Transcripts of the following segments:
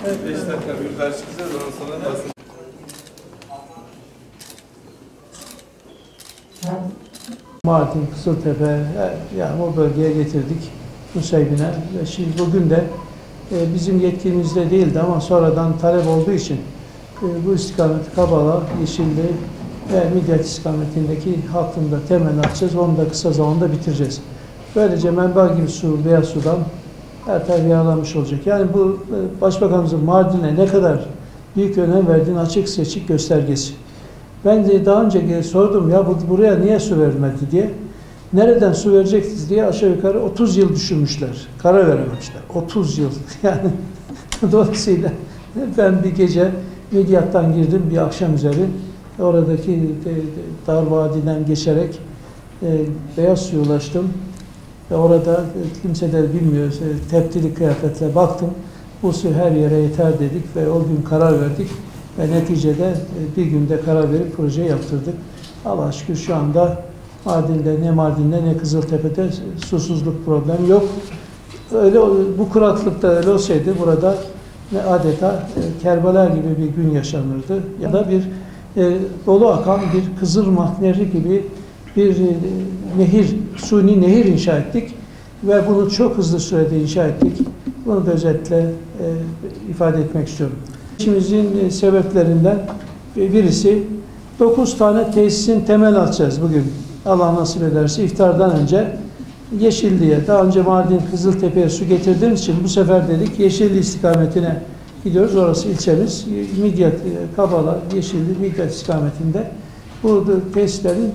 Evet. 5 dakika bir yukarı çıkacağız, ondan sonra basın. Mardin, Kızıltepe, yani o bölgeye getirdik Nusaybin'e ve şimdi bugün de bizim yetkimizde değildi ama sonradan talep olduğu için bu istikamet Kabala, Yeşilli ve Midyat istikametindeki hattında temel atacağız. Onu da kısa zamanda bitireceğiz. Böylece menba gibi su, beyaz sudan her tarafı yağlanmış olacak. Yani bu Başbakanımızın Mardin'e ne kadar büyük önem verdiğini açık seçik göstergesi. Ben de daha önce sordum ya buraya niye su verilmedi diye. Nereden su vereceksiniz diye aşağı yukarı 30 yıl düşünmüşler. Karar verememişler. 30 yıl. Yani dolayısıyla ben bir gece Midyat'tan girdim bir akşam üzeri. Oradaki dar vadiden geçerek beyaz suya ulaştım. Ve orada kimse de bilmiyor. Teptili kıyafetle baktım. Bu su her yere yeter dedik ve o gün karar verdik. Ve neticede bir günde karar verip projeyi yaptırdık. Allah'a şükür şu anda Mardin'de ne Kızıltepe'de susuzluk problemi yok. Öyle bu kuraklıkta öyle olsaydı burada adeta Kerbela gibi bir gün yaşanırdı. Ya da bir dolu akan bir Kızılırmak Nehri gibi bir nehir, suni nehir inşa ettik ve bunu çok hızlı sürede inşa ettik. Bunu da özetle ifade etmek istiyorum. İşimizin sebeplerinden birisi 9 tane tesisin temel atacağız bugün. Allah nasip ederse iftardan önce Yeşilli'ye, daha önce Mardin Kızıltepe'ye su getirdiğimiz için bu sefer dedik Yeşilli istikametine gidiyoruz. Orası ilçemiz. Midyat, Kabala, Yeşilli, Midyat istikametinde bu tesislerin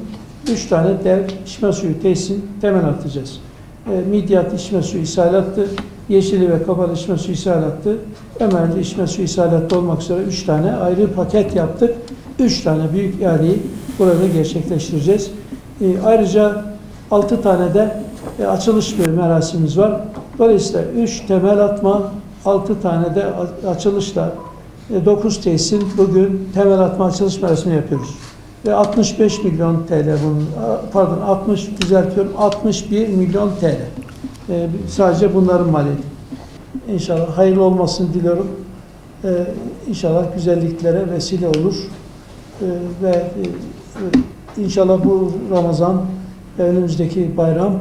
3 tane dev içme suyu tesisin temel atacağız. Midyat içme suyu isalattı. Yeşilli ve Kabala içme suyu isalattı. Ömerli içme suyu isalattı olmak üzere 3 tane ayrı paket yaptık. 3 tane büyük ihaleyi burada gerçekleştireceğiz. Ayrıca 6 tane de açılış merasimimiz var. Dolayısıyla 3 temel atma, 6 tane de açılışla 9 tesisin bugün temel atma açılış merasimi yapıyoruz. Ve 65 milyon TL bunun, pardon 61 milyon TL. Sadece bunların maliyeti. İnşallah hayırlı olmasını diliyorum. İnşallah güzelliklere vesile olur. Ve inşallah bu Ramazan ve önümüzdeki bayram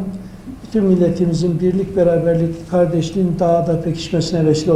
bütün milletimizin birlik, beraberlik, kardeşliğin daha da pekişmesine vesile olur.